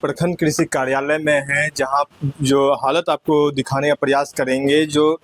प्रखंड कृषि कार्यालय में हैं, जहां जो हालत आपको दिखाने का प्रयास करेंगे। जो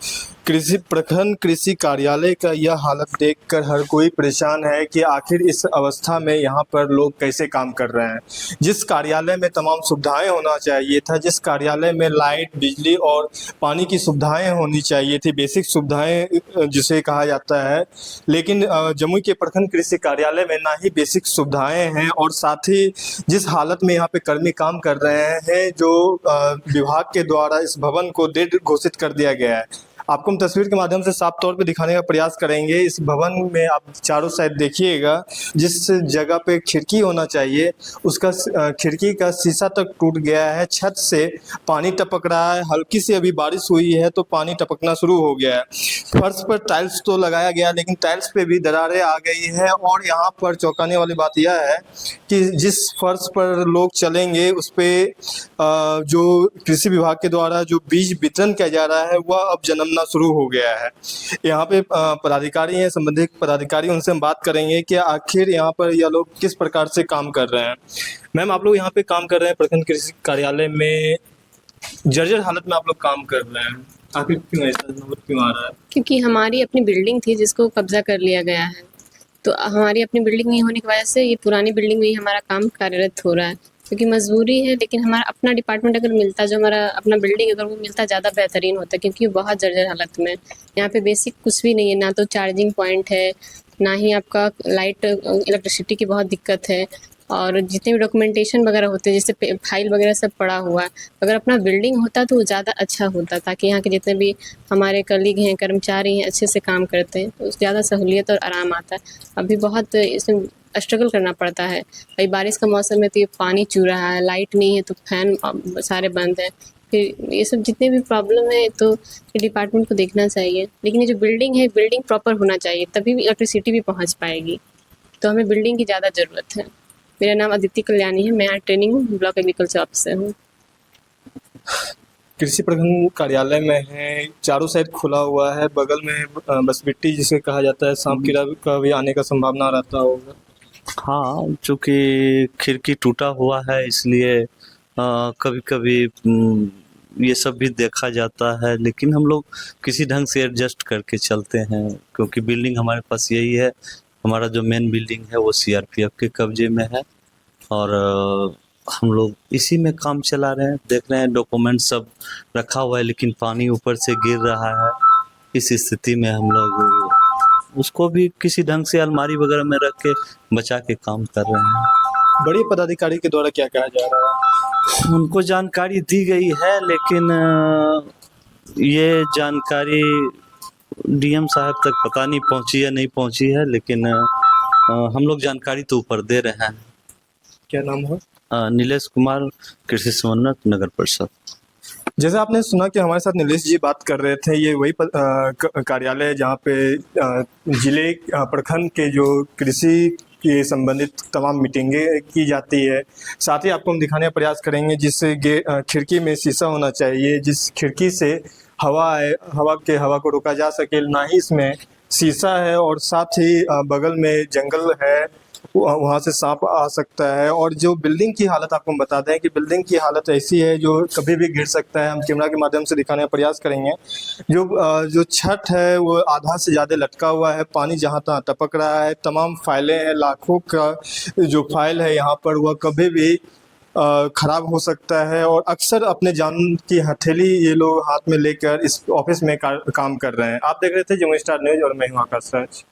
प्रखंड कृषि कार्यालय का यह हालत देखकर हर कोई परेशान है कि आखिर इस अवस्था में यहाँ पर लोग कैसे काम कर रहे हैं। जिस कार्यालय में तमाम सुविधाएं होना चाहिए था, जिस कार्यालय में लाइट, बिजली और पानी की सुविधाएं होनी चाहिए थी, बेसिक सुविधाएं जिसे कहा जाता है, लेकिन जमुई के प्रखंड कृषि कार्यालय में ना ही बेसिक सुविधाएं हैं और साथ ही जिस हालत में यहाँ पे कर्मी काम कर रहे हैं, जो विभाग के द्वारा इस भवन को डेड घोषित कर दिया गया है। आपको हम तस्वीर के माध्यम से साफ तौर पे दिखाने का प्रयास करेंगे। इस भवन में आप चारों साइड देखिएगा, जिस जगह पे खिड़की होना चाहिए उसका खिड़की का शीशा तक टूट गया है। छत से पानी टपक रहा है, हल्की सी अभी बारिश हुई है तो पानी टपकना शुरू हो गया है। फर्श पर टाइल्स तो लगाया गया, लेकिन टाइल्स पे भी दरारें आ गई है। और यहाँ पर चौंकाने वाली बात यह है कि जिस फर्श पर लोग चलेंगे उस पे जो कृषि विभाग के द्वारा जो बीज वितरण किया जा रहा है वह अब जन्मना शुरू हो गया है। यहाँ पे पदाधिकारी हैं, संबंधित पदाधिकारी, उनसे हम बात करेंगे कि आखिर यहाँ पर यह लोग किस प्रकार से काम कर रहे हैं। मैम, आप लोग यहाँ पे काम कर रहे हैं प्रखंड कृषि कार्यालय में, जर्जर हालत में आप लोग काम कर रहे हैं, आखिर क्यों ऐसा नौबत क्यों आ रहा है? क्योंकि हमारी अपनी बिल्डिंग थी जिसको कब्जा कर लिया गया है, तो हमारी अपनी बिल्डिंग नहीं होने की वजह से ये पुरानी बिल्डिंग में ही हमारा काम कार्यरत हो रहा है। क्योंकि मजबूरी है, लेकिन हमारा अपना डिपार्टमेंट अगर मिलता, जो हमारा अपना बिल्डिंग अगर वो मिलता, ज़्यादा बेहतरीन होता, क्योंकि बहुत जर्जर हालत में यहाँ पे बेसिक कुछ भी नहीं है। ना तो चार्जिंग पॉइंट है, ना ही आपका लाइट, इलेक्ट्रिसिटी की बहुत दिक्कत है। और जितने भी डॉक्यूमेंटेशन वगैरह होते हैं, जैसे फाइल वगैरह सब पड़ा हुआ है। अगर अपना बिल्डिंग होता तो ज़्यादा अच्छा होता, ताकि यहाँ के जितने भी हमारे कलीग हैं, कर्मचारी हैं, अच्छे से काम करते हैं, तो ज़्यादा सहूलियत और आराम आता है। अभी बहुत इसमें स्ट्रगल करना पड़ता है। भाई बारिश का मौसम है तो ये पानी चू रहा है, लाइट नहीं है तो फैन सारे बंद हैं। फिर ये सब जितने भी प्रॉब्लम है तो ये डिपार्टमेंट को देखना चाहिए। लेकिन ये जो बिल्डिंग है, बिल्डिंग प्रॉपर होना चाहिए, तभी भी इलेक्ट्रिसिटी भी पहुँच पाएगी। तो हमें बिल्डिंग की ज़्यादा ज़रूरत है। मेरा नाम अदिति कल्याणी है, मैं ट्रेनिंग ब्लॉक एग्रीकल्चर ऑफिसर हूँ। कृषि प्रखंड कार्यालय में है, चारों साइड खुला हुआ है, बगल में बसबिट्टी जिसे कहा जाता है, सांप कीड़ा का भी आने का संभावना रहता होगा। हाँ, चूँकि खिड़की टूटा हुआ है इसलिए कभी कभी ये सब भी देखा जाता है, लेकिन हम लोग किसी ढंग से एडजस्ट करके चलते हैं, क्योंकि बिल्डिंग हमारे पास यही है। हमारा जो मेन बिल्डिंग है वो सीआरपीएफ के कब्जे में है और हम लोग इसी में काम चला रहे हैं। देख रहे हैं डॉक्यूमेंट सब रखा हुआ है, लेकिन पानी ऊपर से गिर रहा है। इस स्थिति में हम लोग उसको भी किसी ढंग से अलमारी वगैरह में रख के बचा के काम कर रहे हैं। बड़े पदाधिकारी के द्वारा क्या कहा जा रहा है? उनको जानकारी दी गई है, लेकिन ये जानकारी डीएम साहब तक पता नहीं पहुंची या नहीं पहुंची है, लेकिन हम लोग जानकारी तो ऊपर दे रहे हैं। क्या नाम है? नीलेश कुमार, कृषि समन्वयक, नगर परिषद। जैसे आपने सुना कि हमारे साथ नीलेश जी बात कर रहे थे, ये वही कार्यालय है जहाँ पे जिले प्रखंड के जो कृषि के संबंधित तमाम मीटिंगें की जाती है। साथ ही आपको हम दिखाने का प्रयास करेंगे जिससे खिड़की में शीशा होना चाहिए, जिस खिड़की से हवा को रोका जा सके, ना ही इसमें शीशा है। और साथ ही बगल में जंगल है, वहाँ से सांप आ सकता है। और जो बिल्डिंग की हालत आपको हम बताते हैं कि बिल्डिंग की हालत ऐसी है जो कभी भी गिर सकता है। हम कैमरा के माध्यम से दिखाने का प्रयास करेंगे। जो छत है वो आधा से ज़्यादा लटका हुआ है, पानी जहाँ तहाँ टपक रहा है। तमाम फाइलें हैं, लाखों का जो फाइल है यहाँ पर, वह कभी भी खराब हो सकता है। और अक्सर अपने जान की हथेली ये लोग हाथ में लेकर इस ऑफिस में काम कर रहे हैं। आप देख रहे थे जमुई स्टार न्यूज़ और मैं हूँ आकाश राज।